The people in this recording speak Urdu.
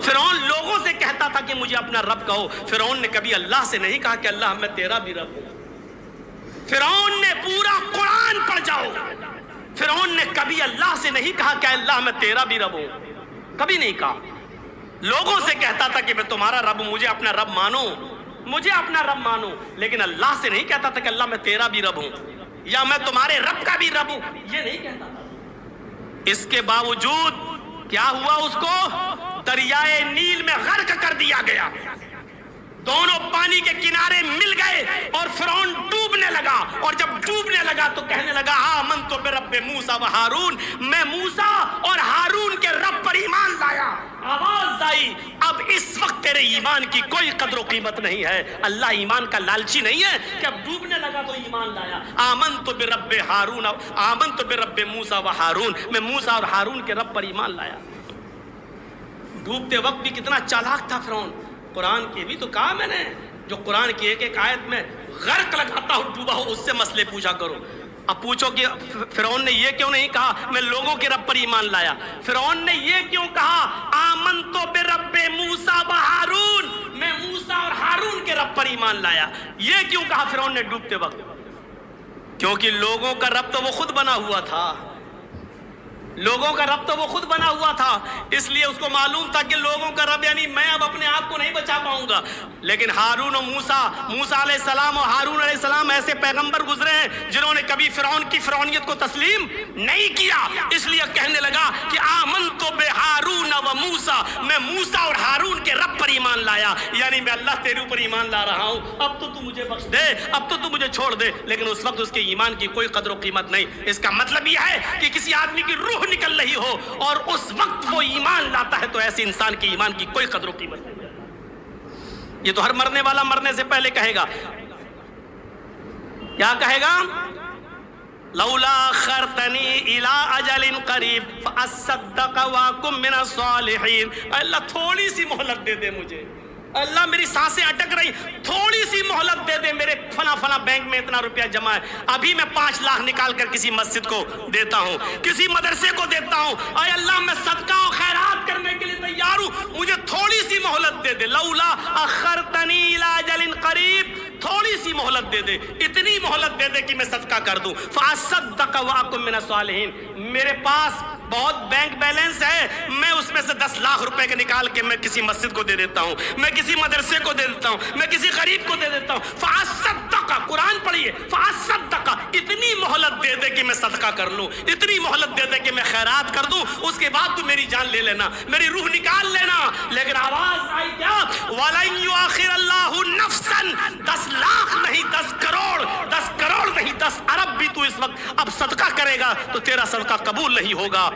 فرعون لوگوں سے کہتا تھا کہ مجھے اپنا رب کہو. فرعون نے کبھی اللہ سے نہیں کہا کہ اللہ میں تیرا بھی رب ہوں. فرعون نے پورا قرآن پڑھ جاؤ, فرعون نے کبھی اللہ سے نہیں کہا کہ اللہ میں تیرا بھی رب ہوں, کبھی نہیں کہا. لوگوں سے کہتا تھا کہ میں تمہارا رب ہوں, مجھے اپنا رب مانو, مجھے اپنا رب مانو, لیکن اللہ سے نہیں کہتا تھا کہ اللہ میں تیرا بھی رب ہوں یا میں تمہارے رب کا بھی رب ہوں, یہ نہیں کہتا تھا. اس کے باوجود کیا ہوا, اس کو دریائے نیل میں غرق کر دیا گیا. دونوں پانی کے کنارے مل گئے اور فرعون ڈوبنے لگا, اور جب ڈوبنے لگا تو کہنے لگا آمنت برب موسیٰ و ہارون, میں موسیٰ اور ہارون کے رب پر ایمان لایا. آواز آئی اب اس وقت تیرے ایمان کی کوئی قدر و قیمت نہیں ہے. اللہ ایمان کا لالچی نہیں ہے کہ اب ڈوبنے لگا تو ایمان لایا. آمنت برب ہارون, آمنت برب موسیٰ و ہارون, میں موسیٰ اور ہارون کے رب پر ایمان لایا. ڈوبتے وقت بھی کتنا چالاک تھا فرعون. قرآن کی بھی تو کہا میں نے, جو قرآن کی ایک ایک آیت میں غرق لگاتا ہو, ڈوبا ہو, اس سے مسئلے پوچھا کرو. اب پوچھو کہ فرعون نے یہ کیوں نہیں کہا میں لوگوں کے رب پر ایمان لایا, فرعون نے یہ کیوں کہا آمنت برب موسیٰ و ہارون, میں موسیٰ اور ہارون کے رب پر ایمان لایا, یہ کیوں کہا فرعون نے ڈوبتے وقت؟ کیونکہ لوگوں کا رب تو وہ خود بنا ہوا تھا, لوگوں کا رب تو وہ خود بنا ہوا تھا, اس لیے اس کو معلوم تھا کہ لوگوں کا رب یعنی میں اب اپنے آپ کو نہیں بچا پاؤں گا. لیکن ہارون و موسیٰ علیہ السلام اور ہارون علیہ السلام ایسے پیغمبر گزرے ہیں جنہوں نے کبھی فرعون کی فرعونیت کو تسلیم نہیں کیا. اس لیے کہنے لگا کہ آمنت بہارون و موسیٰ, میں موسیٰ اور ہارون کے رب پر ایمان لایا, یعنی میں اللہ تیرے اوپر ایمان لا رہا ہوں, اب تو مجھے بخش دے, اب تو مجھے چھوڑ دے. لیکن اس وقت اس کے ایمان کی کوئی قدر و قیمت نہیں. اس کا مطلب یہ ہے کہ کسی آدمی کی روح نکل رہی ہو اور اس وقت وہ ایمان لاتا ہے تو ایسے انسان کے ایمان کی کوئی قدر و قیمت نہیں. یہ تو ہر مرنے والا مرنے سے پہلے کہے گا, کیا کہے گا؟ لولا اخرتنی الی اجل قریب فاصدق واکن من الصالحین. اللہ تھوڑی سی مہلت دے دے مجھے, اللہ میری سانسیں اٹک رہی, تھوڑی سی مہلت دے دے, میرے فلاں بینک میں اتنا روپیہ جمع ہے, ابھی میں 5 لاکھ نکال کر کسی مسجد کو دیتا ہوں, کسی مدرسے کو دیتا ہوں, اے اللہ میں صدقہ و خیرات کرنے کے لیے تیار ہوں, مجھے تھوڑی سی مہلت دے دے. لولا اخرتنی الی اجل قریب, تھوڑی سی مہلت دے دے, اتنی مہلت دے دے کہ میں صدقہ کر دوں. فاصدق واکن من الصالحین, میرے پاس بہت بینک بیلنس ہے, میں اس میں سے 10 لاکھ روپے کے نکال کے میں کسی مسجد کو دے دیتا ہوں, میں کسی مدرسے کو دے دیتا ہوں, میں کسی غریب کو دے دیتا ہوں. فاصدق, قرآن پڑھیے, فاصدق, اتنی مہلت دے دے کہ میں صدقہ کر لوں, اتنی مہلت دے دے کہ میں خیرات کر دوں, اس کے بعد تو میری جان لے لینا, میری روح نکال لینا. لیکن آواز آئی کیا؟ وَلَن يُؤَخِّرَ اللَّهُ نَفْسًا, 10 لاکھ نہیں 10 کروڑ, 10 کروڑ نہیں 10 ارب بھی تو اس وقت اب صدقہ کرے گا تو تیرا صدقہ قبول نہیں ہوگا.